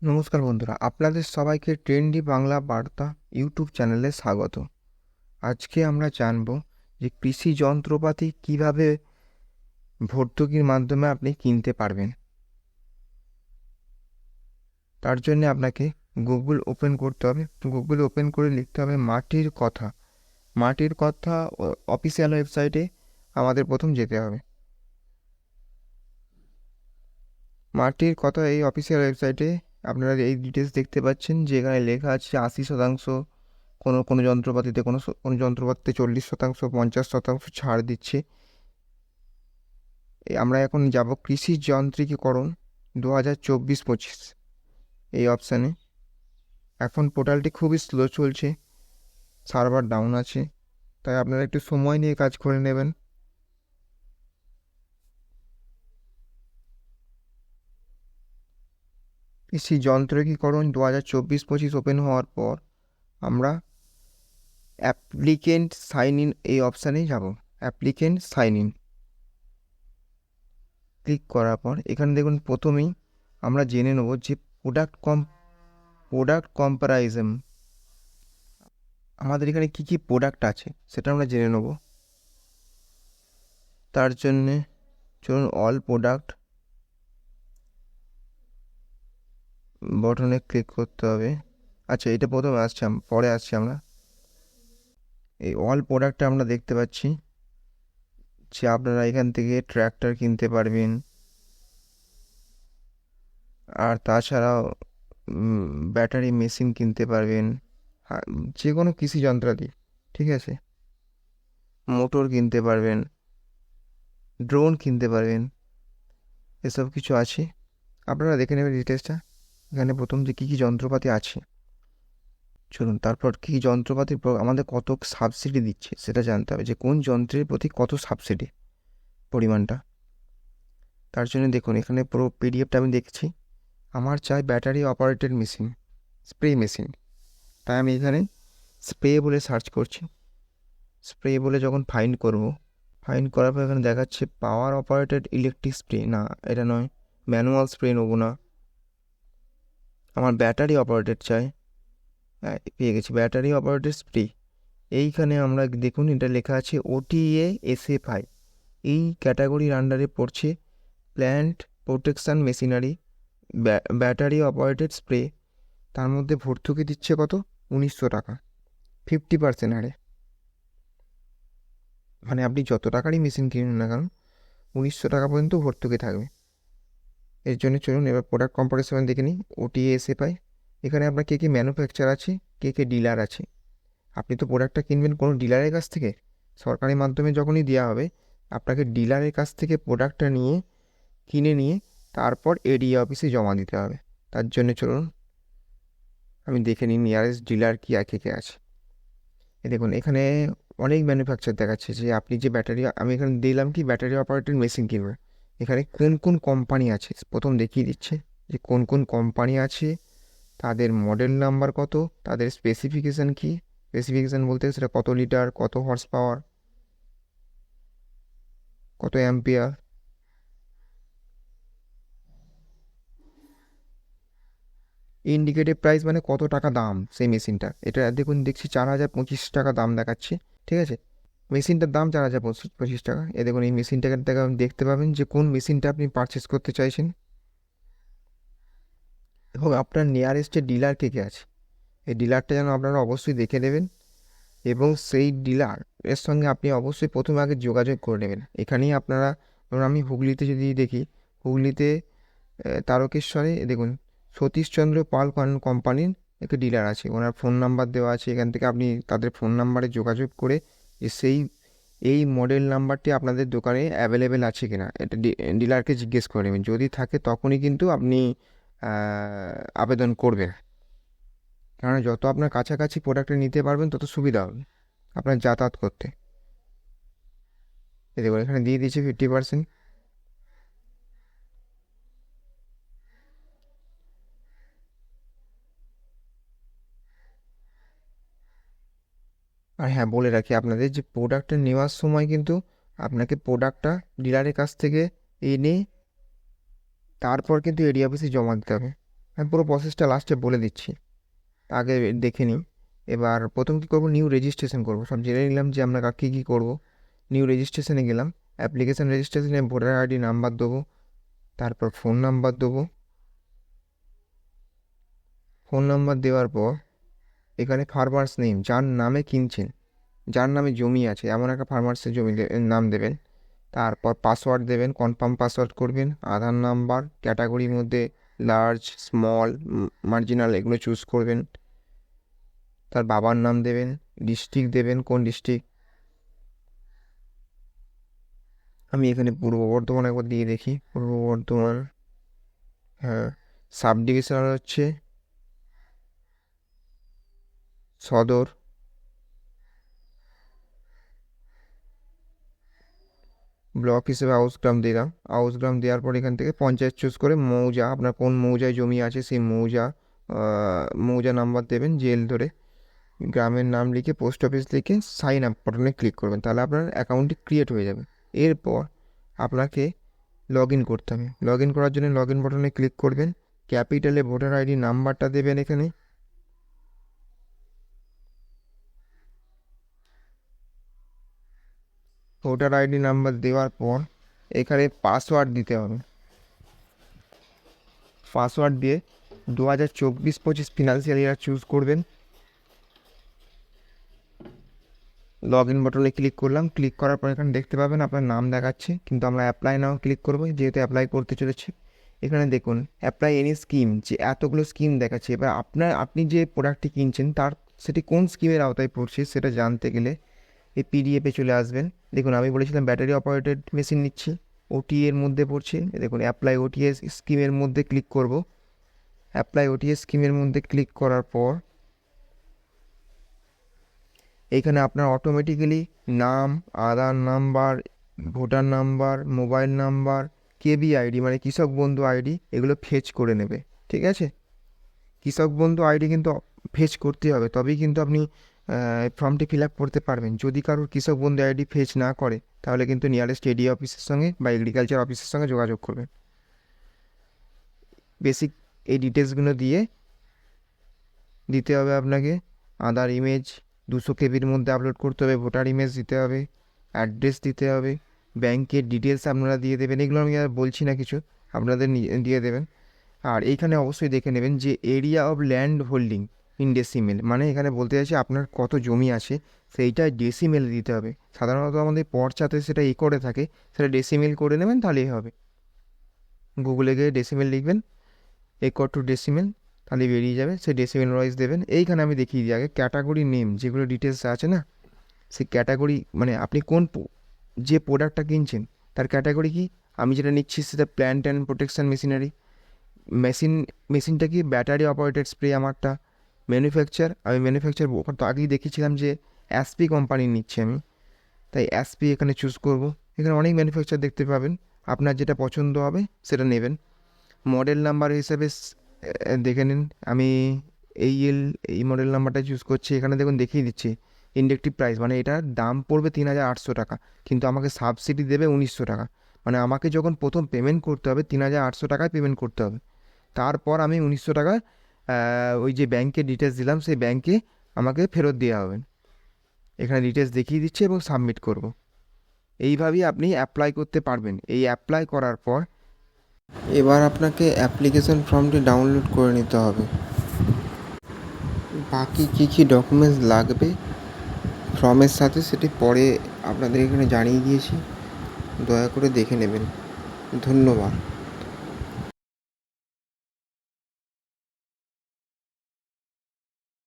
নমস্কার বন্ধুরা, আপনাদের সবাইকে ট্রেন্ডি বাংলা বার্তা ইউটিউব চ্যানেলে স্বাগত। আজকে আমরা জানব যে কৃষি যন্ত্রপাতি কিভাবে ভর্তুকির মাধ্যমে আপনি কিনতে পারবেন। তার জন্য আপনাকে গুগল ওপেন করতে হবে। গুগল ওপেন করে লিখতে হবে মাটির কথা। মাটির কথা অফিসিয়াল ওয়েবসাইটে আমাদের প্রথম যেতে হবে। মাটির কথা এই অফিসিয়াল ওয়েবসাইটে আপনারা এই ডিটেলস দেখতে পাচ্ছেন, যেখানে লেখা আছে 80%, কোনো যন্ত্রপাতিতে কোনো যন্ত্রপাতিতে 40%, 50% ছাড় দিচ্ছে। আমরা এখন যাব কৃষি যান্ত্রিকীকরণ 2024-25 এই অপশানে। এখন পোর্টালটি খুবই স্লো চলছে, সার্ভার ডাউন আছে, তাই আপনারা একটু সময় নিয়ে কাজ করে নেবেন। কৃষি যন্ত্রিকীকরণ 2024-25 ওপেন হওয়ার পর আমরা অ্যাপ্লিকেন্ট সাইন ইন এই অপশানেই যাব। অ্যাপ্লিকেন্ট সাইন ইন ক্লিক করার পর এখানে দেখুন, প্রথমেই আমরা জেনে নেব যে প্রোডাক্ট কম্পারিজন আমাদের এখানে কি কি প্রোডাক্ট আছে সেটা আমরা জেনে নেব। তার জন্যে চলুন অল প্রোডাক্ট বটনে ক্লিক করতে হবে। আচ্ছা, এটা প্রথমে আসছে, পরে আসছি আমরা। এই অল প্রোডাক্টে আমরা দেখতে পাচ্ছি যে আপনারা এখান থেকে ট্র্যাক্টর কিনতে পারবেন, আর তাছাড়াও ব্যাটারি মেশিন কিনতে পারবেন, যে কোনো কৃষি যন্ত্রাদি, ঠিক আছে, মোটর কিনতে পারবেন, ড্রোন কিনতে পারবেন, এসব কিছু আছে। আপনারা দেখে নেবেন ডিটেলসটা। এখানে প্রথম যে কী কী যন্ত্রপাতি আছে, চলুন তারপর কী যন্ত্রপাতির আমাদের কত সাবসিডি দিচ্ছে সেটা জানতে হবে, যে কোন যন্ত্রের প্রতি কত সাবসিডি পরিমাণটা। তার জন্য দেখুন, এখানে পুরো পিডিএফটা আমি দেখছি। আমার চাই battery operated machine, spray machine, তাই আমি এখানে স্প্রে বলে সার্চ করছি। স্প্রে বলে যখন ফাইন্ড করার পর এখানে দেখাচ্ছে পাওয়ার অপারেটেড ইলেকট্রিক স্প্রে। না, এটা নয়, ম্যানুয়াল স্প্রে নেবো না, আমার ব্যাটারি অপারেটেড চাই। পেয়ে গেছি ব্যাটারি অপারেটেড স্প্রে। এইখানে আমরা দেখুন, এটা লেখা আছে OTA SFI, এই ক্যাটাগরির আন্ডারে পড়ছে plant protection machinery battery operated spray. তার মধ্যে ভর্তুকি দিচ্ছে কত? 1900 টাকা, 50% হারে। মানে আপনি যত টাকারই মেশিন কিনুন না কেন, 1900 টাকা পর্যন্ত ভর্তুকি থাকবে। এর জন্য চলুন এবার প্রোডাক্ট কম্পারিজন দেখে নিই। OTA SFI, এখানে আপনার কে ম্যানুফ্যাকচার আছে, কে ডিলার আছে। আপনি তো প্রোডাক্টটা কিনবেন কোনো ডিলারের কাছ থেকে, সরকারি মাধ্যমে যখনই দেওয়া হবে আপনাকে ডিলারের কাছ থেকে প্রোডাক্টটা কিনে নিয়ে তারপর এডিএ অফিসে জমা দিতে হবে। তার জন্য চলুন আমি দেখে নিই নিয়ারেস্ট ডিলার কি কে আছে। দেখুন, এখানে অনেক ম্যানুফ্যাকচার দেখাচ্ছে যে আপনি যে ব্যাটারি, আমি এখানে দিলাম কি ব্যাটারি অপারেটেড মেশিন কিনবে। এখানে কোন কোন কোম্পানি আছে প্রথম দেখিয়ে দিচ্ছে, যে কোন কোন কোম্পানি আছে, তাদের মডেল নাম্বার কত, তাদের স্পেসিফিকেশান কি। স্পেসিফিকেশান বলতে সেটা কত লিটার, কত হর্স পাওয়ার, কত অ্যাম্পিয়ার। ইন্ডিকেটিভ প্রাইস মানে কত টাকা দাম সেই মেশিনটা। এটা দেখুন, দেখছি 4025 টাকা দাম দেখাচ্ছে, ঠিক আছে। মেশিনটার দাম 4025 টাকা। দেখুন, এই মেশিনটাকে দেখতে পাবেন যে কোন মেশিনটা আপনি পারচেস করতে চাইছেন, এবং আপনার নিয়ারেস্টে ডিলার কে আছে। এই ডিলারটা যেন আপনারা অবশ্যই দেখে নেবেন, এবং সেই ডিলারের সঙ্গে আপনি অবশ্যই প্রথমে আগে যোগাযোগ করে নেবেন। এখানেই আপনারা, ধরুন আমি হুগলিতে যদি দেখি, হুগলিতে তারকেশ্বরে দেখুন সতীশচন্দ্র পাল কোম্পানির একটা ডিলার আছে, ওনার ফোন নাম্বার দেওয়া আছে। এখান থেকে আপনি তাদের ফোন নাম্বারে যোগাযোগ করে এই মডেল নাম্বারটি আপনাদের দোকানে অ্যাভেলেবেল আছে কিনা এটা ডিলারকে জিজ্ঞেস করে নেবেন। যদি থাকে তখনই কিন্তু আপনি আবেদন করবেন, কারণ যত আপনার কাছাকাছি প্রোডাক্টটা নিতে পারবেন তত সুবিধা হবে আপনার যাতায়াত করতে। দেখুন, এখানে দিয়ে দিয়েছে 50%। আর হ্যাঁ, বলে রাখি আপনাদের যে প্রোডাক্টটা নেওয়ার সময় কিন্তু আপনাকে প্রোডাক্টটা ডিলারের কাছ থেকে এনে তারপর কিন্তু এডি অফিসে জমা দিতে হবে। আমি পুরো প্রসেসটা লাস্টে বলে দিচ্ছি, আগে দেখে নিই। এবার প্রথম কী করবো, নিউ রেজিস্ট্রেশন করবো। সব জেনে নিলাম যে আমরা কী কী করবো। নিউ রেজিস্ট্রেশনে গেলাম, অ্যাপ্লিকেশান রেজিস্ট্রেশনে ভোটার আইডি নাম্বার দেবো, তারপর ফোন নাম্বার দেবো। ফোন নাম্বার দেওয়ার পর এখানে ফার্মার্স নেম, যার নামে কিনছেন, যার নামে জমি আছে এমন একটা ফার্মার্সের জমি নাম দেবেন। তারপর পাসওয়ার্ড দেবেন, কনফার্ম পাসওয়ার্ড করবেন। আধার নাম্বার, ক্যাটাগরির মধ্যে লার্জ, স্মল, মার্জিনাল এগুলো চুজ করবেন। তার বাবার নাম দেবেন, ডিস্ট্রিক্ট দেবেন, কোন ডিস্ট্রিক্ট। আমি এখানে পূর্ব বর্ধমান একবার দিয়ে দেখি, পূর্ব বর্ধমান। হ্যাঁ, সাব ডিভিশনাল হচ্ছে সদর। ব্লক হিসেবে আউসগ্রাম দিলাম। আউসগ্রাম দেওয়ার পর এখান থেকে পঞ্চায়েত চুজ করে মৌজা, আপনার কোন মৌজায় জমি আছে সেই মৌজা নাম্বার দেবেন জেল ধরে। গ্রামের নাম লিখে পোস্ট অফিস লিখে সাইন আপ বাটনে ক্লিক করবেন, তাহলে আপনার অ্যাকাউন্টটি ক্রিয়েট হয়ে যাবে। এরপর আপনাকে লগ ইন করতে হবে। লগ ইন করার জন্য লগ ইন বাটনে ক্লিক করবেন, ক্যাপিটালে ভোটার আইডি নাম্বারটা দেবেন এখানে। ভোটার আইডি নাম্বার দেওয়ার পর এখানে পাসওয়ার্ড দিতে হবে। পাসওয়ার্ড দিয়ে 2024-25 ফিনান্সিয়াল ইয়ার চুজ করবেন। লগ ইন বাটনে ক্লিক করলাম। ক্লিক করার পর এখানে দেখতে পাবেন আপনার নাম দেখাচ্ছে, কিন্তু আমরা অ্যাপ্লাই নাও ক্লিক করবো যেহেতু অ্যাপ্লাই করতে চলেছি। এখানে দেখুন অ্যাপ্লাই এনি স্কিম, যে এতগুলো স্কিম দেখাচ্ছে। এবার আপনি যে প্রোডাক্টটি কিনছেন সেটি কোন স্কিমের আওতায় পড়ছে সেটা জানতে গেলে এই পিডিএফে চলে আসবেন। দেখুন আমি বলেছিলাম ব্যাটারি অপারেটেড মেশিন নিচ্ছি, ওটিএ এর মধ্যে পড়ছে। দেখুন অ্যাপ্লাই ওটিএস স্কিমের মধ্যে ক্লিক করব। অ্যাপ্লাই ওটিএস স্কিমের মধ্যে ক্লিক করার পর এইখানে আপনার অটোমেটিক্যালি নাম, Aadhaar number, voter number, mobile number, KB ID মানে কৃষক বন্ধু আইডি এগুলো ফেচ করে নেবে। ঠিক আছে, কৃষক বন্ধু আইডি কিন্তু ফেচ করতে হবে, তবেই কিন্তু আপনি ফর্মটি ফিল আপ করতে পারবেন। যদি কারোর কৃষক বন্ধু আইডি ফেচ না করে তাহলে কিন্তু নিয়ারেস্ট এডি অফিসের সঙ্গে বা এগ্রিকালচার অফিসের সঙ্গে যোগাযোগ করবেন। বেসিক এই ডিটেলসগুলো দিতে হবে আপনাকে। আধার ইমেজ 200 কেবির মধ্যে আপলোড করতে হবে, ভোটার ইমেজ দিতে হবে, অ্যাড্রেস দিতে হবে, ব্যাংকের ডিটেলস আপনারা দিয়ে দেবেন। এগুলো আমি আর বলছি না কিছু, আপনাদের দিয়ে দেবেন। আর এইখানে অবশ্যই দেখে নেবেন যে area of land holding in decimal, মানে এখানে বলতে চাইছি আপনার কত জমি আছে সেইটা ডেসিমেল দিতে হবে। সাধারণত আমাদের পর্চাতে সেটা করে থাকে, সেটা ডেসিমেল করে নেবেন তাহলেই হবে। গুগলে গিয়ে ডেসিমেল লিখবেন, টু ডেসিমেল, তাহলে বেরিয়ে যাবে। সেই ডেসিমেল ওয়াইজ দেবেন। এইখানে আমি দেখিয়ে দিই আগে ক্যাটাগরি নেম, যেগুলো ডিটেলস আছে না সেই ক্যাটাগরি, মানে আপনি কোন যে প্রোডাক্টটা কিনছেন তার ক্যাটাগরি কি। আমি যেটা নিচ্ছি সেটা প্ল্যান্ট অ্যান্ড প্রোটেকশন মেশিনারি। মেশিনটা কি ব্যাটারি অপারেটেড স্প্রে। আমারটা আমি ম্যানুফ্যাকচার তো আগেই দেখিয়েছিলাম যে এসপি কোম্পানির নিচ্ছি আমি, তাই এসপি এখানে চুজ করব। এখানে অনেক ম্যানুফ্যাকচার দেখতে পাবেন, আপনার যেটা পছন্দ হবে সেটা নেবেন। মডেল নাম্বার হিসেবে দেখে নিন, আমি এই মডেল নাম্বারটা চুজ করছি। এখানে দেখুন দেখিয়ে দিচ্ছি ইন্ডেক্টিভ প্রাইস, মানে এটার দাম পড়বে 3800 টাকা, কিন্তু আমাকে সাবসিডি দেবে 1900 টাকা। মানে আমাকে যখন প্রথম পেমেন্ট করতে হবে 3800 টাকায় পেমেন্ট করতে হবে, তারপর আমি 1900 টাকা ওই যে ব্যাংকের ডিটেলস দিলাম সেই ব্যাংকে আমাকে ফেরত দেওয়া হবে। এখানে ডিটেলস দেখিয়ে দিচ্ছি এবং সাবমিট করব। এইভাবেই আপনি অ্যাপ্লাই করতে পারবেন। এই অ্যাপ্লাই করার পর এবার আপনাকে অ্যাপ্লিকেশন ফর্মটি ডাউনলোড করে নিতে হবে। বাকি কী কী ডকুমেন্টস লাগবে ফর্মের সাথে সেটি পরে আপনাদের এখানে জানিয়ে দিয়েছি, দয়া করে দেখে নেবেন। ধন্যবাদ।